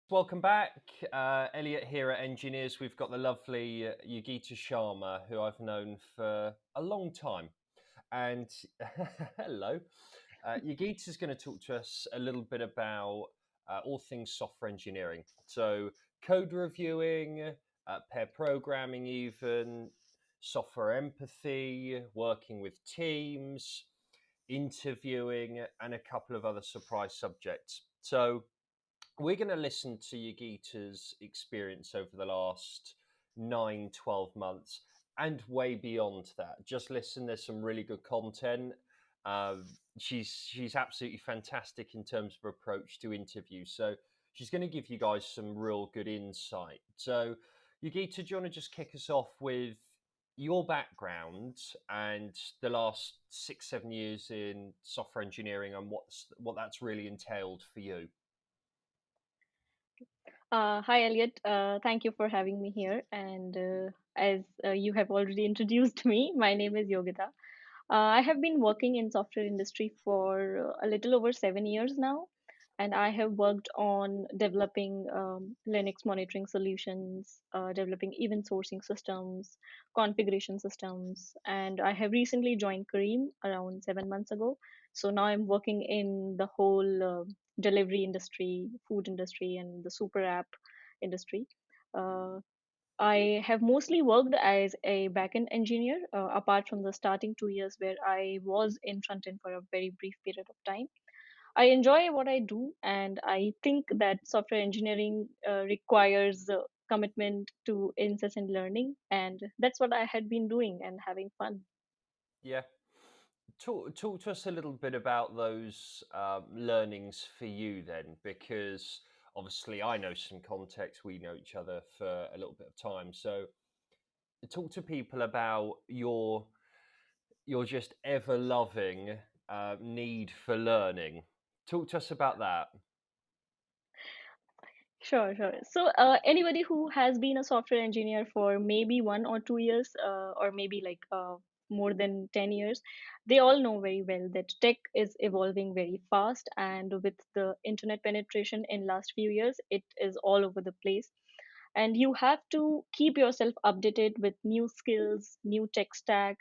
Welcome back. Elliot here at Engineers. We've got the lovely Yogita Sharma, who I've known for a long time. And hello. Yogita's going to talk to us a little bit about all things software engineering. So, code reviewing, pair programming, even software empathy, working with teams, interviewing, and a couple of other surprise subjects. So, we're going to listen to Yogita's experience over the last 9, 12 months and way beyond that. Just listen, there's some really good content. Um, she's absolutely fantastic in terms of approach to interviews. So she's going to give you guys some real good insight. So, Yogita, do you want to just kick us off with your background and the last 6, 7 years in software engineering and what that's really entailed for you? Hi, Elliot. Thank you for having me here. And as you have already introduced me, my name is Yogita. I have been working in software industry for a little over 7 years now, and I have worked on developing Linux monitoring solutions, developing event sourcing systems, configuration systems, and I have recently joined Kareem around 7 months ago. So now I'm working in the whole delivery industry, food industry, and the super app industry. Uh, I have mostly worked as a backend engineer, apart from the starting 2 years where I was in front end for a very brief period of time. I enjoy what I do, and I think that software engineering requires commitment to incessant learning, and that's what I had been doing and having fun. Yeah. Talk to us a little bit about those learnings for you then, because obviously I know some context. We know each other for a little bit of time. So talk to people about your just ever loving need for learning. Talk to us about that. Sure, sure. So, anybody who has been a software engineer for maybe 1 or 2 years, or maybe like more than 10 years, they all know very well that tech is evolving very fast. And with the internet penetration in last few years, it is all over the place. And you have to keep yourself updated with new skills, new tech stack,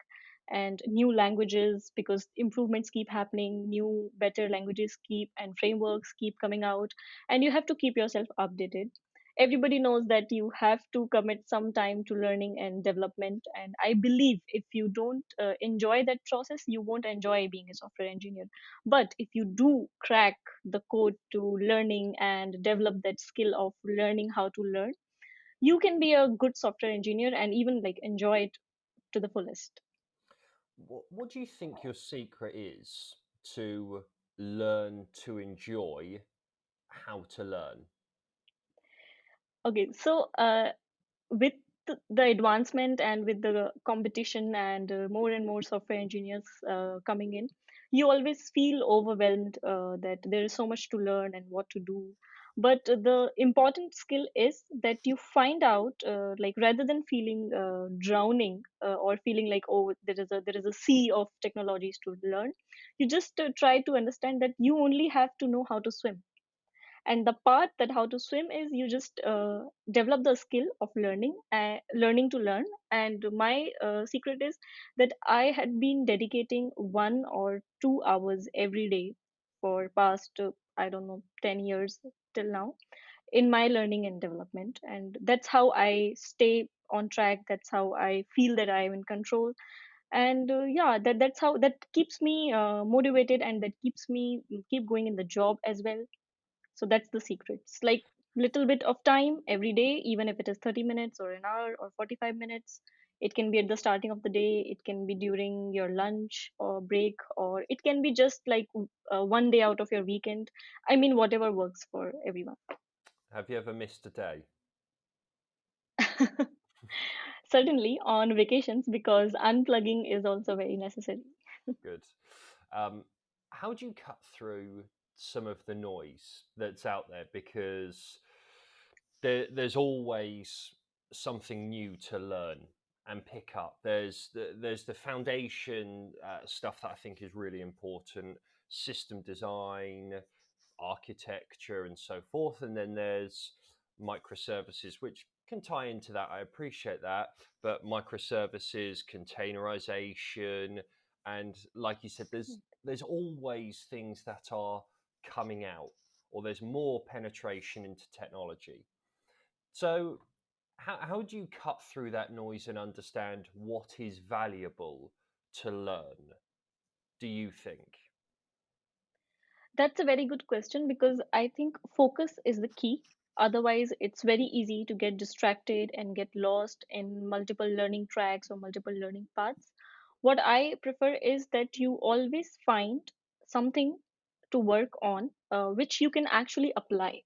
and new languages because improvements keep happening, new better languages keep and frameworks keep coming out, and you have to keep yourself updated. Everybody knows that you have to commit some time to learning and development, and I believe if you don't enjoy that process, you won't enjoy being a software engineer. But if you do crack the code to learning and develop that skill of learning how to learn, you can be a good software engineer and even like enjoy it to the fullest. What do you think your secret is to learn to enjoy how to learn? Okay, so with the advancement and with the competition and more and more software engineers coming in, you always feel overwhelmed that there is so much to learn and what to do. But the important skill is that you find out, like rather than feeling drowning or feeling like, oh, there is a sea of technologies to learn, you just try to understand that you only have to know how to swim, and the part that how to swim is you just develop the skill of learning to learn. And my secret is that I had been dedicating 1 or 2 hours every day for past I don't know 10 years till now in my learning and development, and that's how I stay on track, that's how I feel that I am in control. And yeah, that's how that keeps me motivated, and that keeps me keep going in the job as well. So that's the secret. It's like little bit of time every day, even if it is 30 minutes or an hour or 45 minutes. It can be at the starting of the day, it can be during your lunch or break, or it can be just like one day out of your weekend. I mean, whatever works for everyone. Have you ever missed a day? Certainly on vacations, because unplugging is also very necessary. Good. Um, how do you cut through some of the noise that's out there? Because there's always something new to learn and pick up. There's the foundation stuff that I think is really important: system design, architecture and so forth, and then there's microservices, which can tie into that. I appreciate that, but microservices, containerization, and like you said, there's always things that are coming out, or there's more penetration into technology. So how do you cut through that noise and understand what is valuable to learn, do you think? That's a very good question because I think focus is the key. Otherwise, it's very easy to get distracted and get lost in multiple learning tracks or multiple learning paths. What I prefer is that you always find something to work on, which you can actually apply.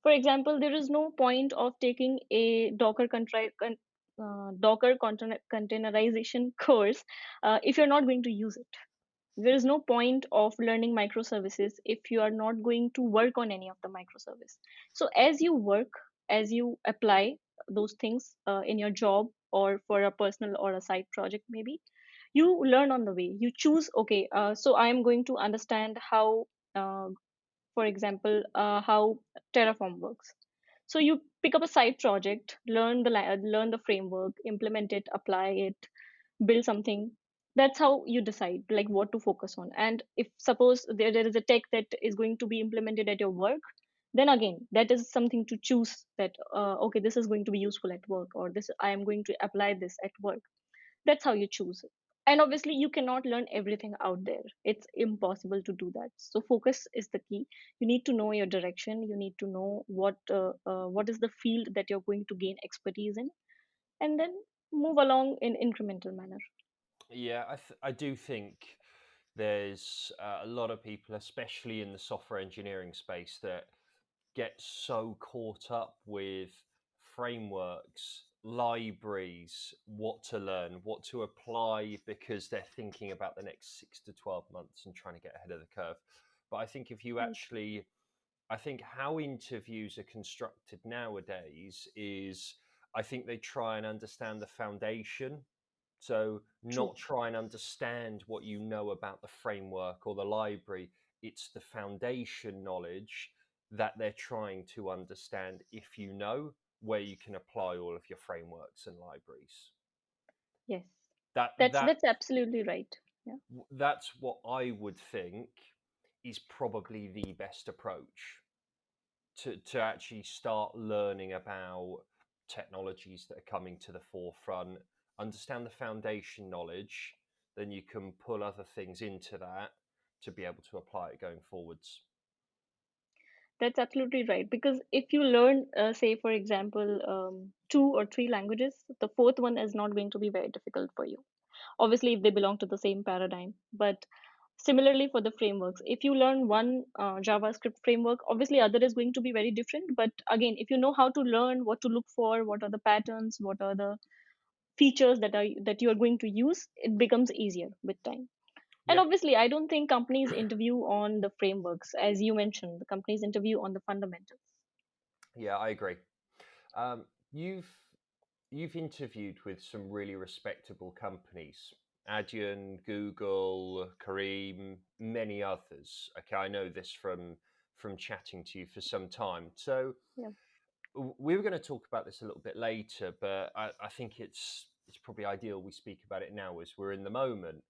For example, there is no point of taking a Docker containerization course if you're not going to use it. There is no point of learning microservices if you are not going to work on any of the microservice. So as you work, as you apply those things in your job or for a personal or a side project, maybe you learn on the way. You choose, okay, so I am going to understand how, uh, for example, how Terraform works. So you pick up a side project, learn the framework, implement it, apply it, build something. That's how you decide like what to focus on. And if suppose there is a tech that is going to be implemented at your work, then again that is something to choose, that okay, this is going to be useful at work, or this I am going to apply this at work. That's how you choose it. And obviously you cannot learn everything out there, it's impossible to do that. So focus is the key. You need to know your direction, you need to know what is the field that you're going to gain expertise in, and then move along in incremental manner. Yeah, I do think there's a lot of people, especially in the software engineering space, that get so caught up with frameworks, libraries, what to learn, what to apply, because they're thinking about the next 6 to 12 months and trying to get ahead of the curve. But I think if you Right. actually, I think how interviews are constructed nowadays is, I think they try and understand the foundation. So, True. not try and understand what you know about the framework or the library. It's the foundation knowledge that they're trying to understand, if you know where you can apply all of your frameworks and libraries. Yes. That That's that that's absolutely right. Yeah. that's what I would think is probably the best approach to actually start learning about technologies that are coming to the forefront, understand the foundation knowledge, then you can pull other things into that to be able to apply it going forwards. That's absolutely right. Because if you learn, say, for example, 2 or 3 languages, the fourth one is not going to be very difficult for you. Obviously, if they belong to the same paradigm. But similarly for the frameworks, if you learn one JavaScript framework, obviously other is going to be very different. But again, if you know how to learn, what to look for, what are the patterns, what are the features that you are going to use, it becomes easier with time. And Yeah, obviously, I don't think companies interview on the frameworks, as you mentioned. The companies interview on the fundamentals. yeah, I agree. Um, you've you've interviewed with some really respectable companies. Adyen, Google, Kareem, many others. Okay, I know this from chatting to you for some time. So Yeah. we were going to talk about this a little bit later, but I think it's probably ideal we speak about it now as we're in the moment.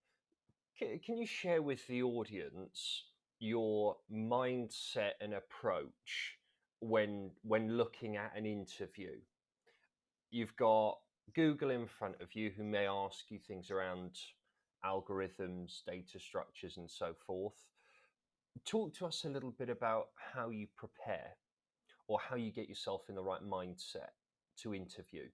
Can you share with the audience your mindset and approach when looking at an interview? You've got Google in front of you, who may ask you things around algorithms, data structures, and so forth. Talk to us a little bit about how you prepare, or how you get yourself in the right mindset to interview.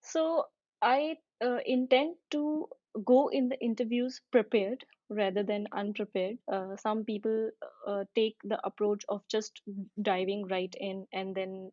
So I intend to go in the interviews prepared rather than unprepared. Some people take the approach of just diving right in, and then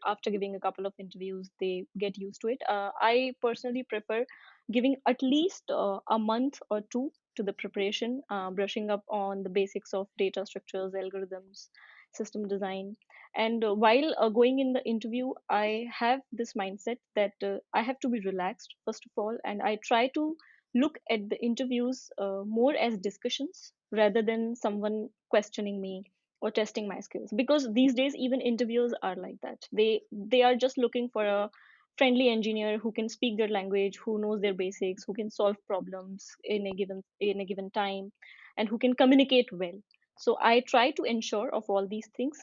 after giving a couple of interviews, they get used to it. I personally prefer giving at least a month or two to the preparation, brushing up on the basics of data structures, algorithms, system design. And while going in the interview, I have this mindset that I have to be relaxed first of all, and I try to look at the interviews more as discussions rather than someone questioning me or testing my skills, because these days even interviewers are like that. They are just looking for a friendly engineer who can speak their language, who knows their basics, who can solve problems in a given time, and who can communicate well. So I try to ensure of all these things.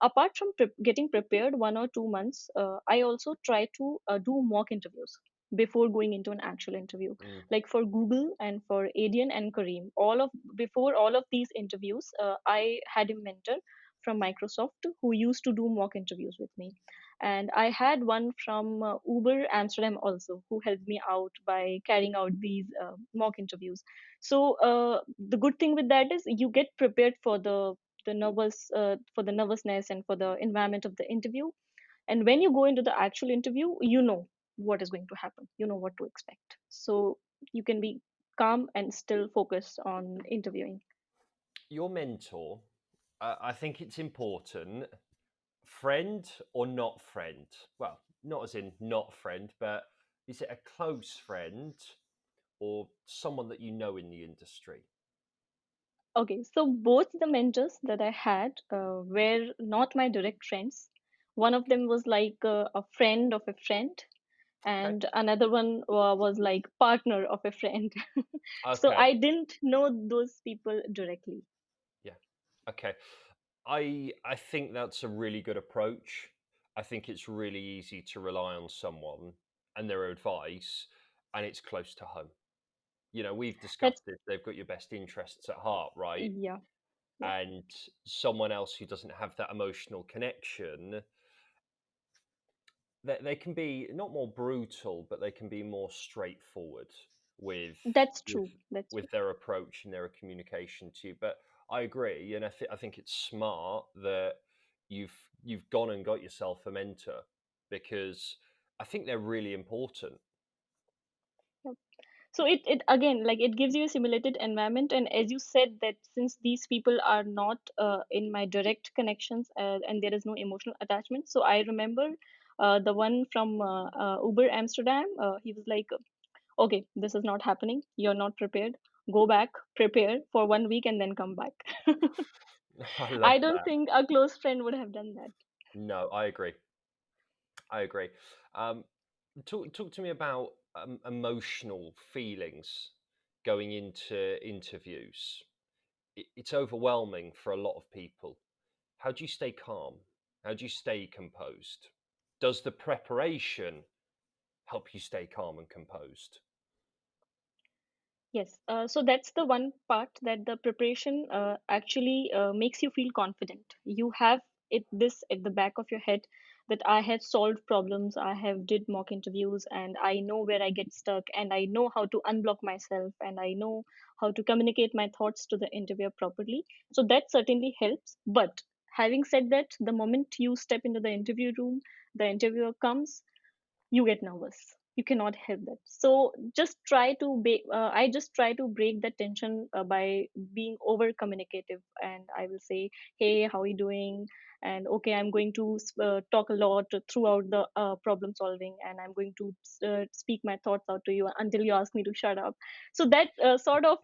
Apart from getting prepared 1 or 2 months, I also try to do mock interviews before going into an actual interview. Mm. Like for Google and for Adian and Kareem, all of before all of these interviews, I had a mentor from Microsoft who used to do mock interviews with me. And I had one from Uber Amsterdam also, who helped me out by carrying out these mock interviews. So the good thing with that is you get prepared for the nervousness and for the environment of the interview. And when you go into the actual interview, you know what is going to happen, you know what to expect. So you can be calm and still focus on interviewing. Your mentor, I think it's important. Friend or not friend? Well, not as in not friend, but is it a close friend or someone that you know in the industry? Okay, so both the mentors that I had were not my direct friends. One of them was like a friend of a friend, Okay. and another one was like partner of a friend. So Okay. I didn't know those people directly. Yeah. Okay. I think that's a really good approach. I think it's really easy to rely on someone and their advice, and it's close to home. You know, we've That's discussed this. They've got your best interests at heart, right? yeah, yeah. And someone else who doesn't have that emotional connection, they can be not more brutal, but they can be more straightforward with That's with true. That's true. with their approach and their communication to you. But I agree, and I think it's smart that you've you've gone and got yourself a mentor, because I think they're really important. Yeah. So it again, like, it gives you a simulated environment. And as you said, that since these people are not in my direct connections, and there is no emotional attachment, so I remember the one from Uber Amsterdam. He was like, okay, this is not happening, you're not prepared, go back, prepare for 1 week, and then come back. I love I don't that. think a close friend would have done that. No, I agree. I agree. Um, talk to me about emotional feelings going into interviews. It's overwhelming for a lot of people. How do you stay calm? How do you stay composed? Does the preparation help you stay calm and composed? Yes, so that's the one part, that the preparation actually makes you feel confident. You have this at the back of your head, that I have solved problems, I have did mock interviews, and I know where I get stuck, and I know how to unblock myself, and I know how to communicate my thoughts to the interviewer properly. So that certainly helps. But having said that, the moment you step into the interview room, the interviewer comes, you get nervous, you cannot help that. So just try to I just try to break the tension by being over communicative, and I will say, hey, how are you doing, and okay, I'm going to talk a lot throughout the problem solving, and I'm going to speak my thoughts out to you until you ask me to shut up. So that sort of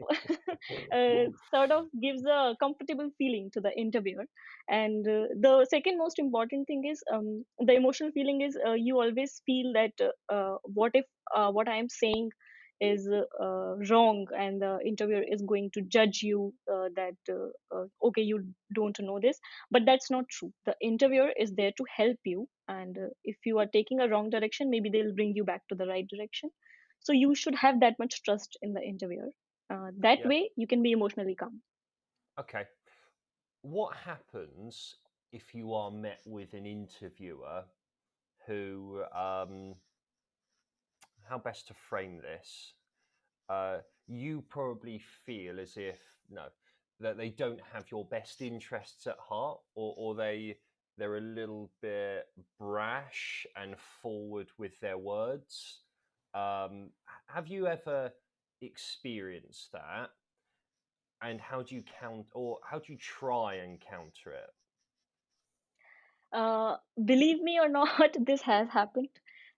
gives a comfortable feeling to the interviewer. And the second most important thing is, the emotional feeling is, you always feel that what if what I am saying is wrong, and the interviewer is going to judge you, that okay, you don't know this. But that's not true. The interviewer is there to help you, and if you are taking a wrong direction, maybe they'll bring you back to the right direction. So you should have that much trust in the interviewer. That Yeah. way you can be emotionally calm. Okay. What happens if you are met with an interviewer who, how best to frame this? You probably feel as if, no, that they don't have your best interests at heart, or they're a little bit brash and forward with their words. Have you ever experienced that? And how do you or how do you try and counter it? Believe me or not, this has happened.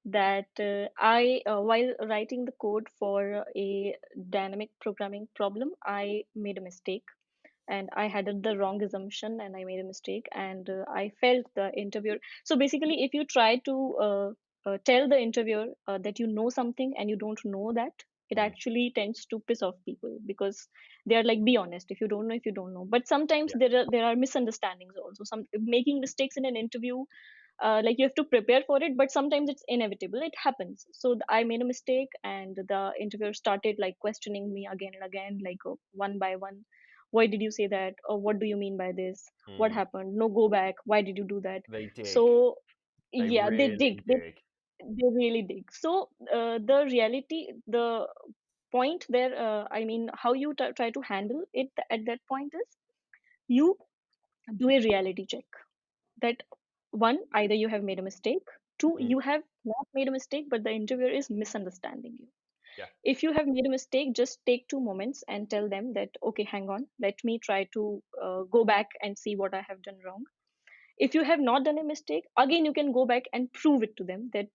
that while writing the code for a dynamic programming problem, I made a mistake and I had the wrong assumption and I made a mistake and I felt the interviewer. So basically, if you try to tell the interviewer that you know something and you don't know that, it Mm. actually tends to piss off people because they are like, be honest. If you don't know, if you don't know. But sometimes Yeah. there are misunderstandings also. Some making mistakes in an interview, like you have to prepare for it, but sometimes it's inevitable, it happens. So I made a mistake and the interviewer started like questioning me again and again, like one by one. Why did you say that, or what do you mean by this? What Mm. happened? No, go back. Why did you do that? They dig. So They yeah, they dig, really they dig. they really dig. So the reality, the point there, I mean, how you try to handle it at that point is you do a reality check that one, either you have made a mistake, two, Mm. you have not made a mistake but the interviewer is misunderstanding you. Yeah. If you have made a mistake, just take 2 moments and tell them that, okay, hang on, let me try to go back and see what I have done wrong. If you have not done a mistake, again you can go back and prove it to them that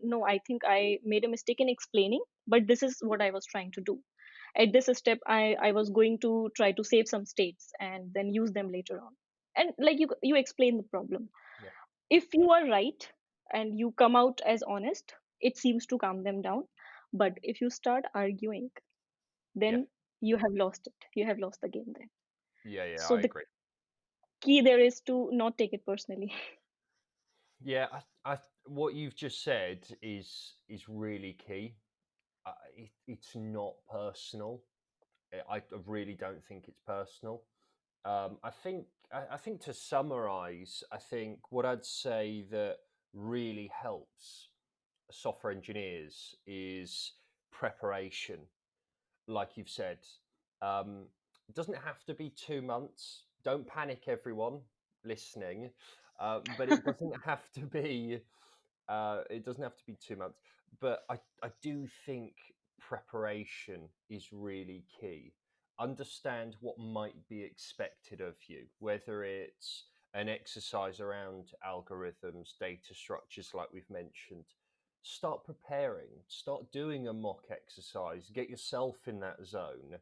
no, I think I made a mistake in explaining, but this is what I was trying to do. At this step, I was going to try to save some states and then use them later on. And like you explain the problem. Yeah. If you are right and you come out as honest, it seems to calm them down. But if you start arguing, Yeah. then you have lost it, you have lost the game there. Yeah. Yeah. So I the agree. key there is to not take it personally. Yeah. What you've just said is really key. It's not personal. I really don't think it's personal. I think to summarize, I think what I'd say that really helps software engineers is preparation. Like you've said, it doesn't have to be 2 months. Don't panic, everyone listening. But it doesn't have to be. It doesn't have to be 2 months. But I do think preparation is really key. Understand what might be expected of you, whether it's an exercise around algorithms, data structures, like we've mentioned. Start preparing, start doing a mock exercise, get yourself in that zone.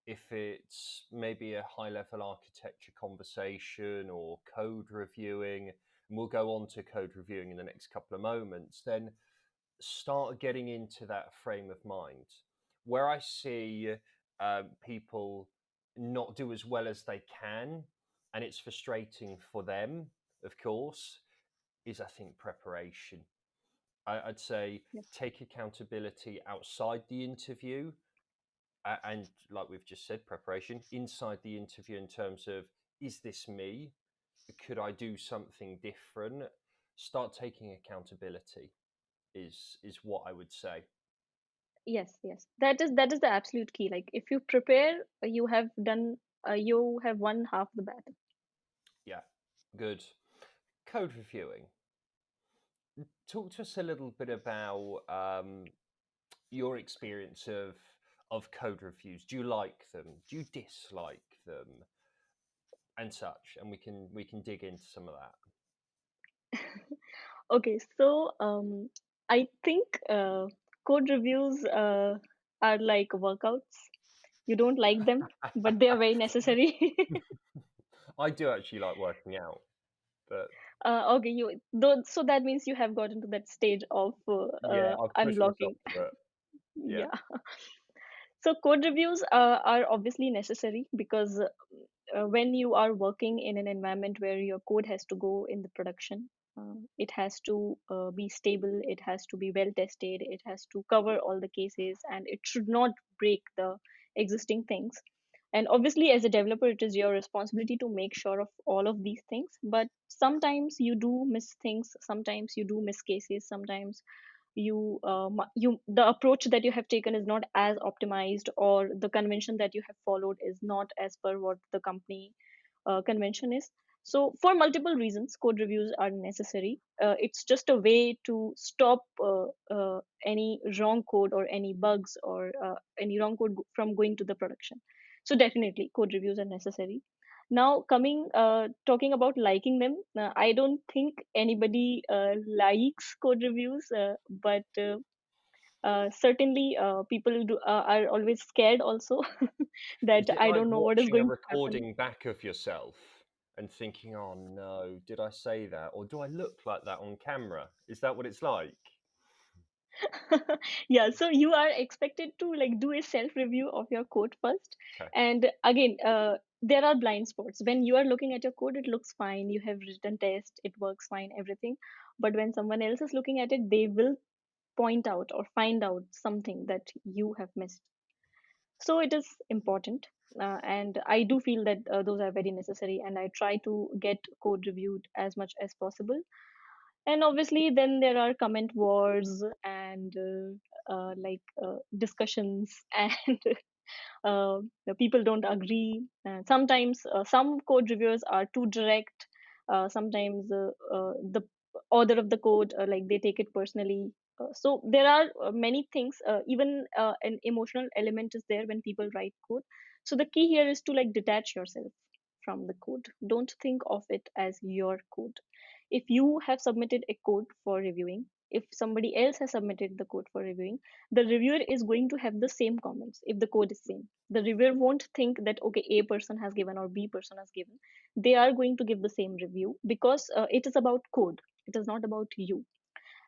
If it's maybe a high level architecture conversation or code reviewing, and we'll go on to code reviewing in the next couple of moments, then start getting into that frame of mind. Where I see people not do as well as they can, and it's frustrating for them, of course, is I think preparation. I'd say Yes. take accountability outside the interview, and like we've just said, preparation inside the interview in terms of, is this me? Could I do something different? Start taking accountability is what I would say. Yes, yes. That is the absolute key. Like if you prepare, you have done, you have won half the battle. Yeah, good. Code reviewing. Talk to us a little bit about your experience of code reviews. Do you like them? Do you dislike them? And such, and we can dig into some of that. Okay, so I think code reviews are like workouts. You don't like them, but they are very necessary. I do actually like working out, but Okay, so that means you have gotten to that stage of yeah, I've pushed myself unblocking. to it. Yeah. Yeah. So code reviews are obviously necessary because when you are working in an environment where your code has to go in the production, it has to be stable, it has to be well tested, it has to cover all the cases, and it should not break the existing things. And obviously, as a developer, it is your responsibility to make sure of all of these things. But sometimes you do miss things, sometimes you do miss cases, sometimes you the approach that you have taken is not as optimized, or the convention that you have followed is not as per what the company convention is. So for multiple reasons code reviews are necessary. It's just a way to stop any wrong code or any bugs or any wrong code from going to the production. So definitely code reviews are necessary. Now, talking about liking them, I don't think anybody likes code reviews, but certainly people are always scared also that Is it I like don't know what is watching a going to happen. recording back of yourself and thinking, oh no, did I say that? Or do I look like that on camera? Is that what it's like? Yeah, so you are expected to like do a self review of your code first. Okay. And again, there are blind spots. When you are looking at your code, it looks fine, you have written test, it works fine, everything. But when someone else is looking at it, they will point out or find out something that you have missed. So it is important. And I do feel that those are very necessary, and I try to get code reviewed as much as possible. And obviously then there are comment wars and discussions and the people don't agree. Sometimes some code reviewers are too direct. Sometimes the author of the code, like they take it personally. So there are many things. Even an emotional element is there when people write code. So the key here is to like detach yourself from the code. Don't think of it as your code. If you have submitted a code for reviewing, if somebody else has submitted the code for reviewing, the reviewer is going to have the same comments if the code is same. The reviewer won't think that okay, A person has given or B person has given. They are going to give the same review because it is about code, it is not about you.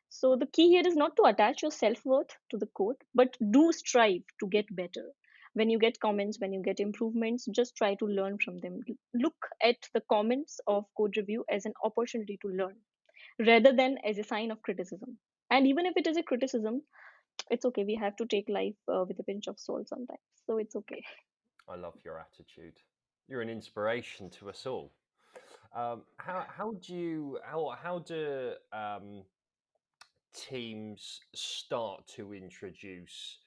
So the key here is not to attach your self-worth to the code, but do strive to get better. When you get comments, when you get improvements, just try to learn from them. Look at the comments of code review as an opportunity to learn rather than as a sign of criticism. And even if it is a criticism, it's okay. We have to take life with a pinch of salt sometimes. So it's okay. I love your attitude. You're an inspiration to us all. How do teams start to introduce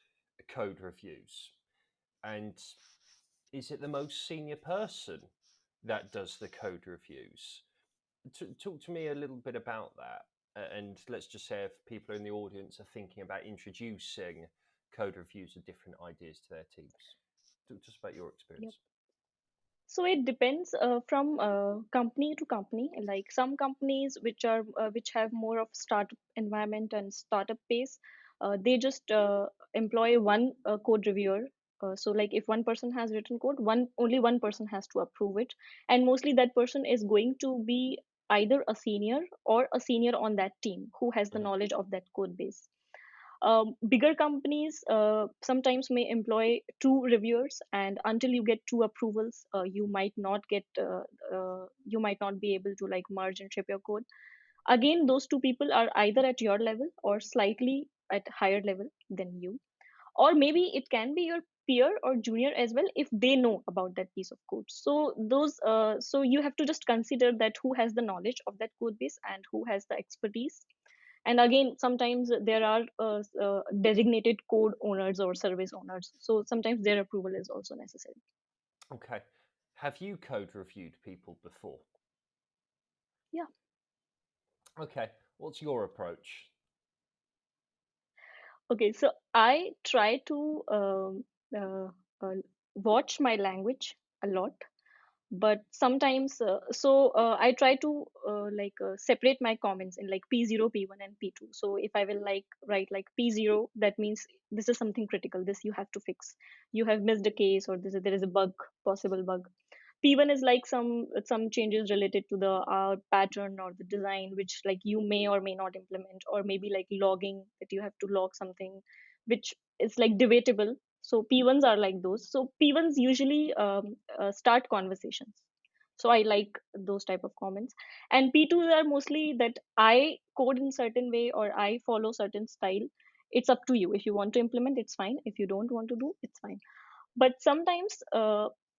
code reviews? And is it the most senior person that does the code reviews? Talk to me a little bit about that. And let's just say if people in the audience are thinking about introducing code reviews of different ideas to their teams, just about your Yep. experience. So it depends from company to company. Like some companies which have more of startup environment and startup pace, they just employ one code reviewer. So like if one person has written code, only one person has to approve it, and mostly that person is going to be either a senior or a senior on that team who has the Mhm. knowledge of that code base. Bigger companies sometimes may employ two reviewers, and until you get two approvals, you might not be able to like merge and ship your code. Again, those two people are either at your level or slightly at higher level than you, or maybe it can be your peer or junior as well if they know about that piece of code. So you have to just consider that who has the knowledge of that code base and who has the expertise. And again, sometimes there are designated code owners or service owners, so sometimes their approval is also necessary. Okay. Have you code reviewed people before? Yeah. Okay. What's your approach? Okay, so I try to uh, watch my language a lot, but sometimes I try to separate my comments in like p0, p1 and p2. So if I will like write like p0, that means this is something critical, this you have to fix, you have missed a case, or there is a bug, possible bug. P1 is like some changes related to the pattern or the design which like you may or may not implement, or maybe like logging, that you have to log something which is like debatable. So P1s are like those. So P1s usually start conversations. So I like those type of comments. And P2s are mostly that I code in certain way or I follow certain style. It's up to you. If you want to implement, it's fine. If you don't want to do, it's fine. But sometimes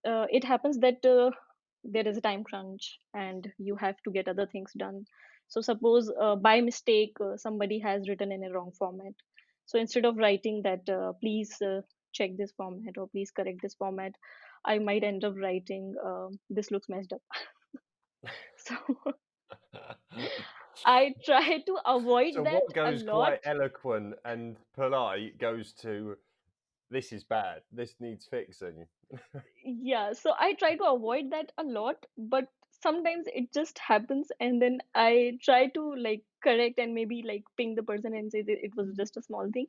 it happens that there is a time crunch and you have to get other things done. So suppose by mistake somebody has written in a wrong format. So instead of writing that please check this format or please correct this format, I might end up writing this looks messed up. So I try to avoid So that what a goes lot. quite eloquent and polite goes to this is bad. This needs fixing. Yeah, so I try to avoid that a lot, but sometimes it just happens, and then I try to like correct and maybe like ping the person and say that it was just a small thing.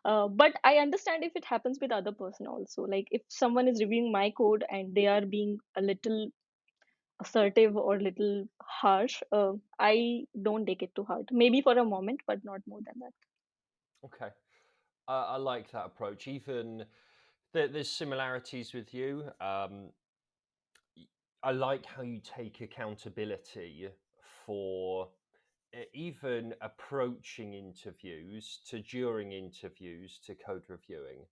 But I understand if it happens with other person also. Like if someone is reviewing my code and they are being a little assertive or little harsh, I don't take it to heart. Maybe for a moment, but not more than that. Okay. I like that approach. Even there's similarities with you. I like how you take accountability for even approaching interviews to during interviews to code reviewing.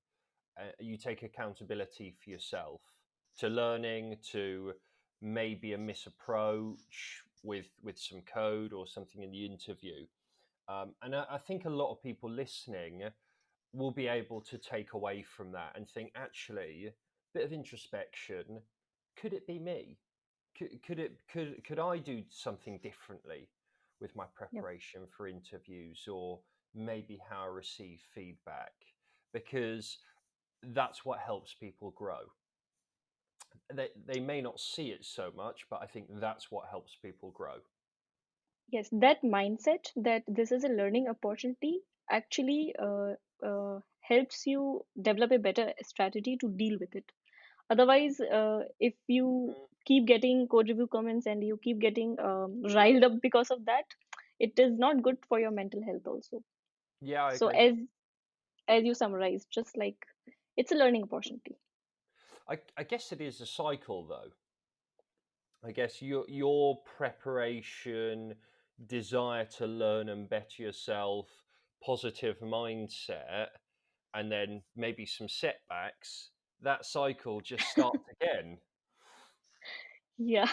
You take accountability for yourself to learning, to maybe a misapproach with some code or something in the interview. And I think a lot of people listening will be able to take away from that and think, actually, bit of introspection. Could it be me? Could I do something differently with my Yep. preparation for interviews, or maybe how I receive feedback? Because that's what helps people grow. They may not see it so much, but I think that's what helps people grow. Yes, that mindset that this is a learning opportunity actually helps you develop a better strategy to deal with it. Otherwise, if you Mm, keep getting code review comments and you keep getting riled up because of that, it is not good for your mental health also. yeah, I So agree. as you summarized, just like it's a learning opportunity. I guess it is a cycle, though. I guess your preparation, desire to learn and better yourself, positive mindset, and then maybe some setbacks. That cycle just starts again. Yeah,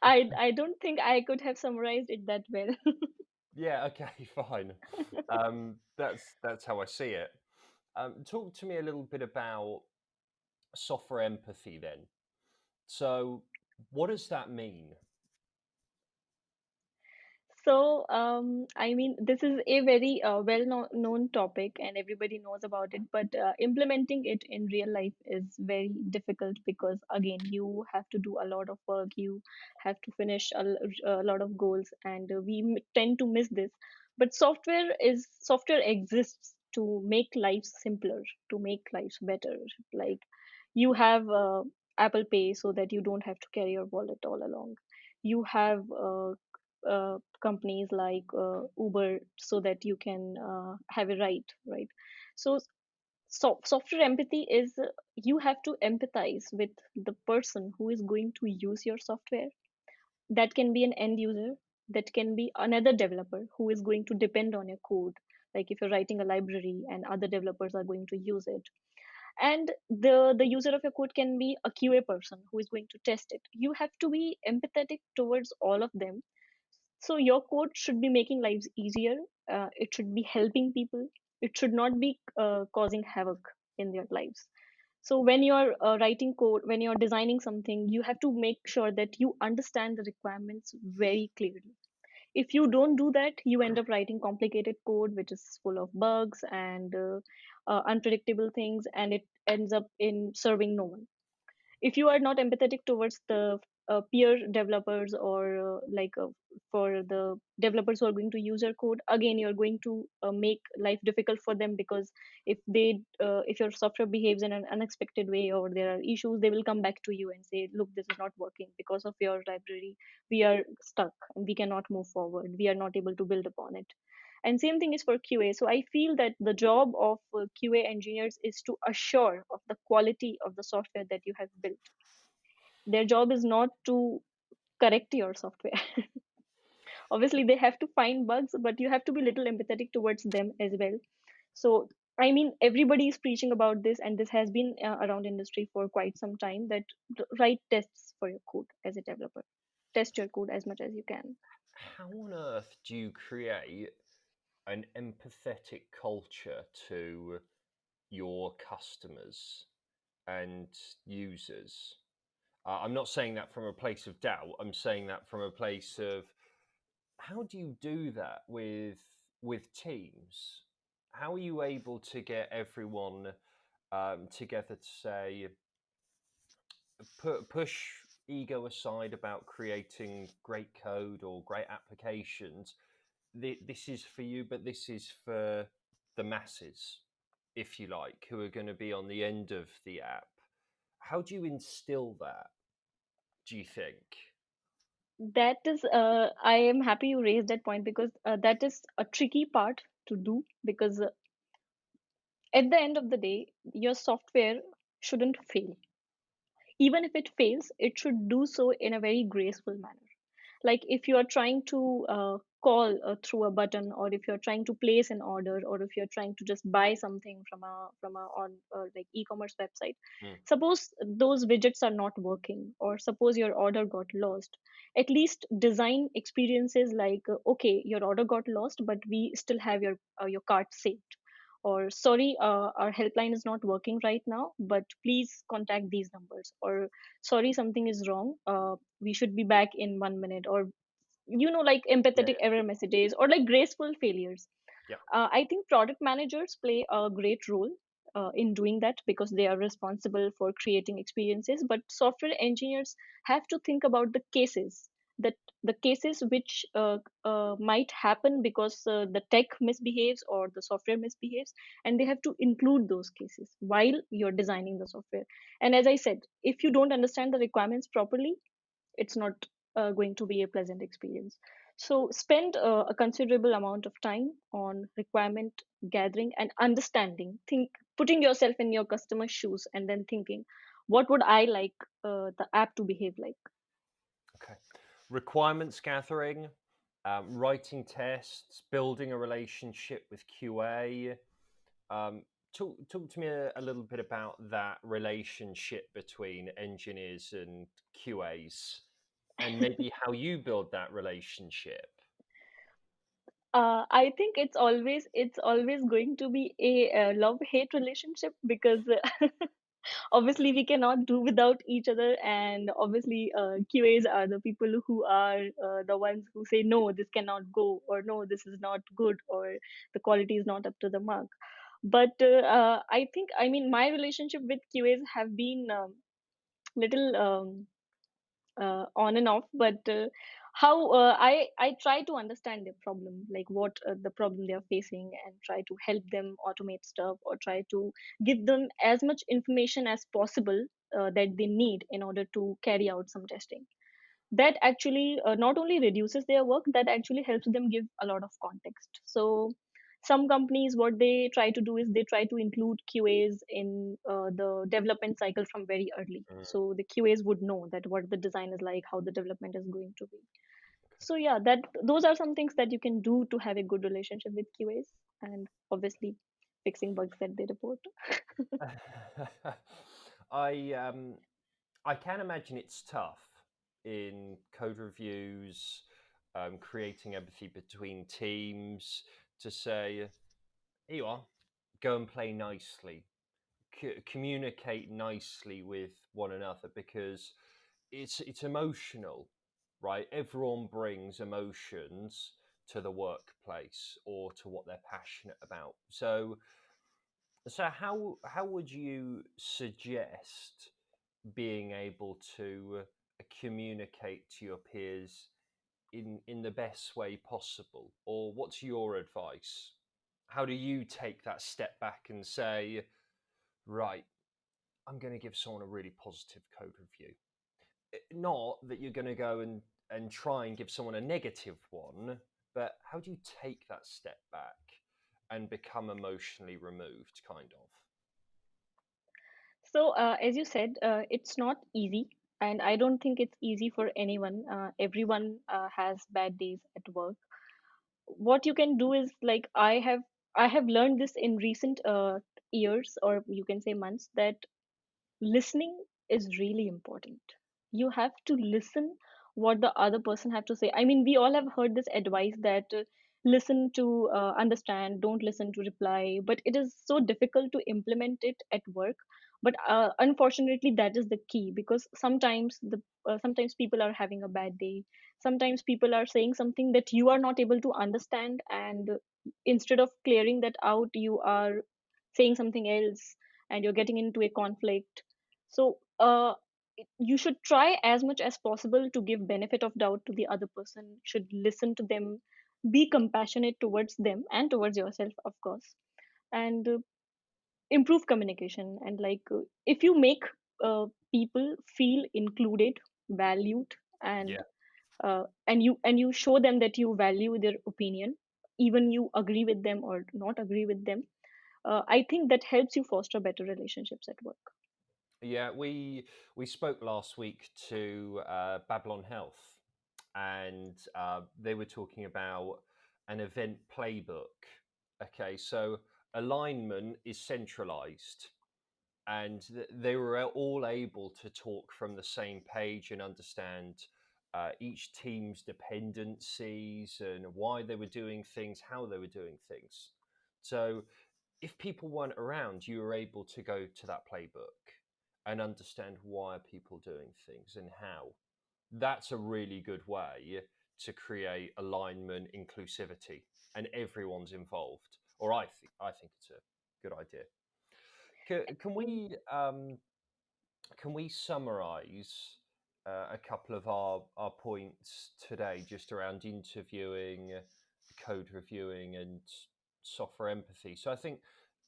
I don't think I could have summarized it that well. Yeah. Okay. Fine. That's how I see it. Talk to me a little bit about software empathy then. So, what does that mean? So, I mean, this is a very known topic and everybody knows about it, but implementing it in real life is very difficult because, again, you have to do a lot of work, you have to finish a lot of goals, and tend to miss this. But software exists to make life simpler, to make lives better. Like you have Apple Pay so that you don't have to carry your wallet all along. You have companies like Uber so that you can have a ride, right? So, software empathy is you have to empathize with the person who is going to use your software. That can be an end user, that can be another developer who is going to depend on your code. Like if you're writing a library and other developers are going to use it, and the user of your code can be a QA person who is going to test it. You have to be empathetic towards all of them, so your code should be making lives easier. It should be helping people. It should not be causing havoc in their lives. So when you're writing code, when you're designing something, you have to make sure that you understand the requirements very clearly. If you don't do that, you end up writing complicated code which is full of bugs and unpredictable things, and it ends up in serving no one. If you are not empathetic towards the peer developers or for the developers who are going to use your code, again you're going to make life difficult for them, because if your software behaves in an unexpected way or there are issues, they will come back to you and say, look, this is not working because of your library. We are stuck and we cannot move forward, we are not able to build upon it. And same thing is for QA. So I feel that the job of QA engineers is to assure of the quality of the software that you have built. Their job is not to correct your software. Obviously, they have to find bugs, but you have to be little empathetic towards them as well. So, I mean, everybody is preaching about this, and this has been around industry for quite some time. That write tests for your code as a developer. Test your code as much as you can. How on earth do you create an empathetic culture to your customers and users? I'm not saying that from a place of doubt. I'm saying that from a place of how do you do that with teams? How are you able to get everyone together to say, push ego aside about creating great code or great applications. This is for you, but this is for the masses, if you like, who are going to be on the end of the app. How do you instill that, do you think? That is, I am happy you raised that point because that is a tricky part to do because at the end of the day, your software shouldn't fail. Even if it fails, it should do so in a very graceful manner. Like if you are trying to call through a button, or if you're trying to place an order, or if you're trying to just buy something from a on like e-commerce website, Mm. suppose those widgets are not working, or suppose your order got lost, at least design experiences like okay, your order got lost, but we still have your cart saved, or sorry, our helpline is not working right now, but please contact these numbers, or sorry, something is wrong, we should be back in 1 minute, or like Yeah, empathetic error messages, or like graceful failures. yeah, I think product managers play a great role in doing that because they are responsible for creating experiences. But software engineers have to think about that the cases which might happen because the tech misbehaves or the software misbehaves, and they have to include those cases while you're designing the software. And as I said, if you don't understand the requirements properly, it's not going to be a pleasant experience. So spend a considerable amount of time on requirement gathering and understanding. Think, putting yourself in your customer's shoes, and then thinking, what would I like the app to behave like? okay. Requirements gathering, writing tests, building a relationship with QA. Talk to me a little bit about that relationship between engineers and QAs, and maybe how you build that relationship. I think it's always going to be a love hate relationship because obviously we cannot do without each other, and obviously QAs are the people who are the ones who say no, this cannot go, or no, this is not good, or the quality is not up to the mark. But I think, I mean, my relationship with QAs have been little on and off, but how I try to understand their problem, like what the problem they are facing, and try to help them automate stuff, or try to give them as much information as possible that they need in order to carry out some testing. That actually not only reduces their work, that actually helps them give a lot of context. So some companies, what they try to do is they try to include QAs in the development cycle from very early, Mm, so the QAs would know that what the design is like, how the development is going to be. okay. So yeah, that those are some things that you can do to have a good relationship with QAs, and obviously fixing bugs that they report. I I can imagine it's tough in code reviews, creating empathy between teams to say, here you are, go and play nicely, communicate nicely with one another because it's emotional, right? Everyone brings emotions to the workplace or to what they're passionate about. So how would you suggest being able to communicate to your peers in the best way possible? Or what's your advice? How do you take that step back and say, right, I'm going to give someone a really positive code review? Not that you're going to go and try and give someone a negative one, but how do you take that step back and become emotionally removed, kind of? So, as you said, it's not easy, and I don't think it's easy for anyone. Everyone has bad days at work. What you can do is, like, I have learned this in recent years, or you can say months, that listening is really important. You have to listen what the other person have to say. I mean, we all have heard this advice that listen to understand, don't listen to reply, but it is so difficult to implement it at work. But unfortunately, that is the key, because sometimes people are having a bad day. Sometimes people are saying something that you are not able to understand, and instead of clearing that out, you are saying something else, and you're getting into a conflict. So you should try as much as possible to give benefit of doubt to the other person, should listen to them, be compassionate towards them and towards yourself, of course, and improve communication. And if you make people feel included, valued, Yeah. and you show them that you value their opinion, even you agree with them or not agree with them, I think that helps you foster better relationships at work. Yeah, we spoke last week to Babylon Health, and they were talking about an event playbook. Okay, so alignment is centralized, and they were all able to talk from the same page and understand each team's dependencies and why they were doing things, how they were doing things. So if people weren't around, you were able to go to that playbook and understand why are people doing things and how. That's a really good way to create alignment, inclusivity, and everyone's involved. Or I think it's a good idea. Can we summarize a couple of our points today just around interviewing, code reviewing, and software empathy? So I think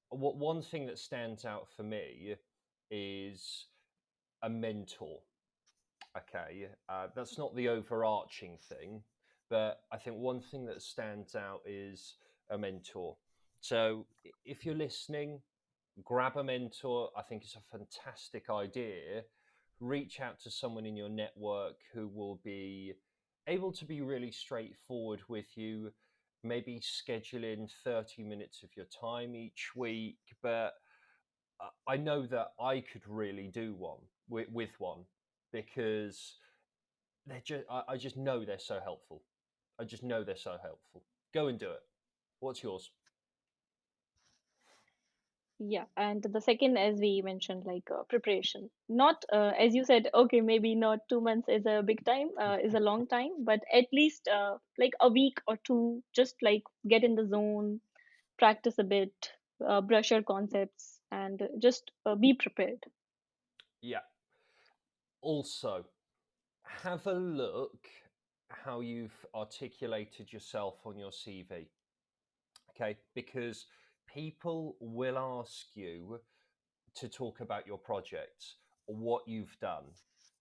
what one thing that stands out for me is a mentor. Okay, that's not the overarching thing, but I think one thing that stands out is a mentor. So if you're listening, grab a mentor. I think it's a fantastic idea. Reach out to someone in your network who will be able to be really straightforward with you. Maybe schedule in 30 minutes of your time each week. But I know that I could really do one with one, because I just know they're so helpful. I just know they're so helpful. Go and do it. What's yours? Yeah, and the second, as we mentioned, preparation. Not, as you said, okay, maybe not 2 months is a big time, is a long time, but at least like a week or two, just like get in the zone, practice a bit, brush your concepts, and just be prepared. Yeah. Also, have a look how you've articulated yourself on your CV. Okay, because people will ask you to talk about your projects, what you've done,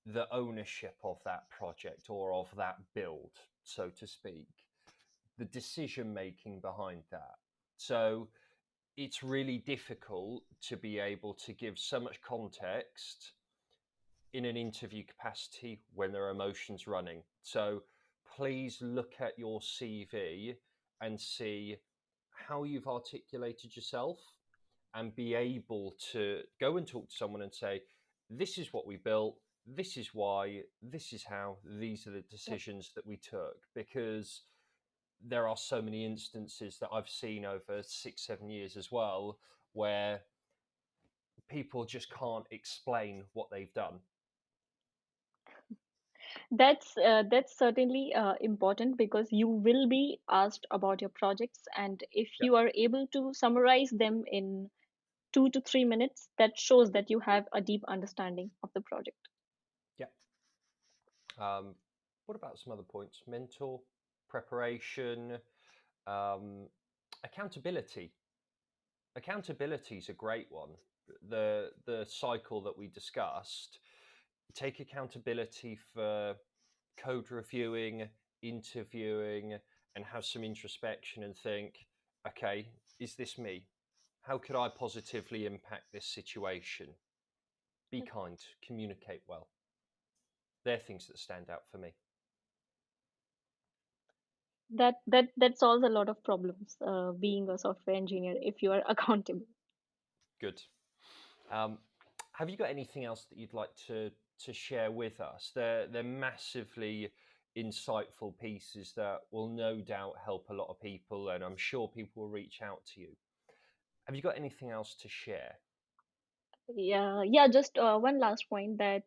the ownership of that project or of that build, so to speak, the decision making behind that. So it's really difficult to be able to give so much context in an interview capacity when there are emotions running. So please look at your CV and see how you've articulated yourself, and be able to go and talk to someone and say, this is what we built, this is why, this is how, these are the Yep. decisions that we took. Because there are so many instances that I've seen over 6, 7 years as well, where people just can't explain what they've done. That's certainly important, because you will be asked about your projects, and if Yeah. you are able to summarize them in 2 to 3 minutes, that shows that you have a deep understanding of the project. Yeah. What about some other points? Mentor, preparation, um, accountability. Accountability is a great one. The cycle that we discussed, take accountability for code reviewing, interviewing, and have some introspection and think, okay, is this me? How could I positively impact this situation? Be kind, communicate well. They're things that stand out for me. That solves a lot of problems, being a software engineer, if you are accountable. Good. Um, have you got anything else that you'd like to share with us? They're massively insightful pieces that will no doubt help a lot of people, and I'm sure people will reach out to you. Have you got anything else to share? Yeah, just one last point, that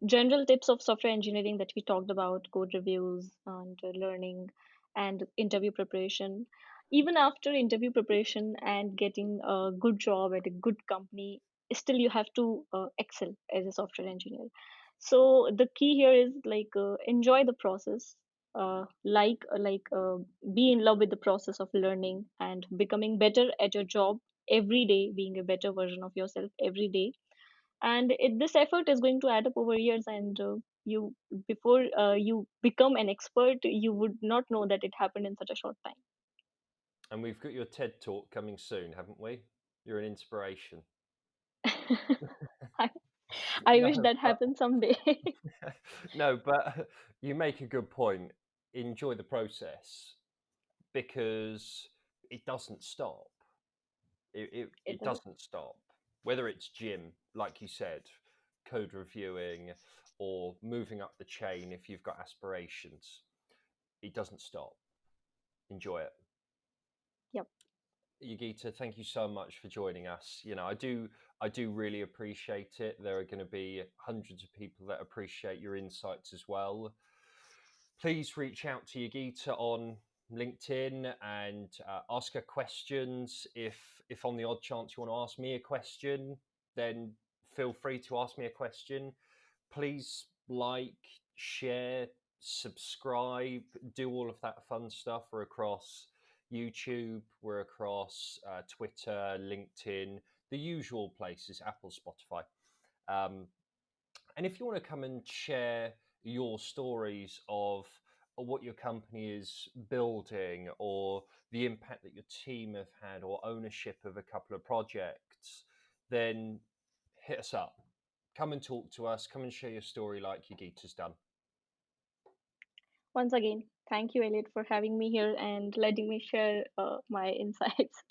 general tips of software engineering that we talked about, code reviews and learning and interview preparation. even after interview preparation and getting a good job at a good company, still you have to excel as a software engineer. So the key here is like enjoy the process, be in love with the process of learning and becoming better at your job every day, being a better version of yourself every day. And this effort is going to add up over years, and you before you become an expert, you would not know that it happened in such a short time. And we've got your TED talk coming soon, haven't we? You're an inspiration. I, I No, wish that but happened someday. no, but you make a good point. Enjoy the process because it doesn't stop. It It does. doesn't stop. Whether it's gym, like you said, code reviewing, or moving up the chain if you've got aspirations, it doesn't stop. Enjoy it. Yep. Yogita, thank you so much for joining us. You know, I do really appreciate it. There are going to be hundreds of people that appreciate your insights as well. Please reach out to Yogita on LinkedIn and ask her questions. If on the odd chance you want to ask me a question, then feel free to ask me a question. Please like, share, subscribe, do all of that fun stuff. We're across YouTube, we're across Twitter, LinkedIn, the usual places, Apple, Spotify. Um, and if you want to come and share your stories of what your company is building or the impact that your team have had or ownership of a couple of projects, then hit us up. Come and talk to us. Come and share your story like Yogita's done. Once again, thank you, Elliot, for having me here and letting me share my insights.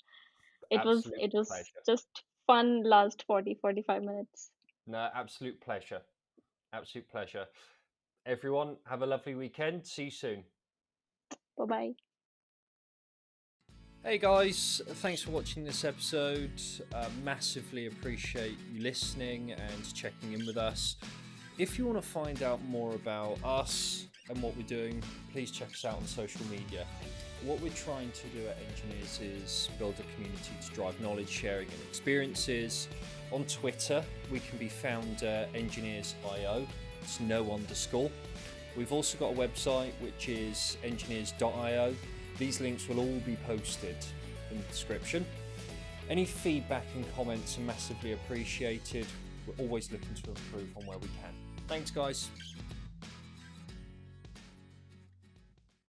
Absolute It was pleasure. just fun last 40-45 minutes. No, absolute pleasure. Absolute pleasure. Everyone, have a lovely weekend. See you soon. Bye bye. Hey guys, thanks for watching this episode. Massively appreciate you listening and checking in with us. If you want to find out more about us and what we're doing, please check us out on social media. What we're trying to do at Engineers is build a community to drive knowledge sharing and experiences. On Twitter, we can be found engineers.io. It's no underscore. We've also got a website which is engineers.io. These links will all be posted in the description. Any feedback and comments are massively appreciated. We're always looking to improve on where we can. Thanks, guys.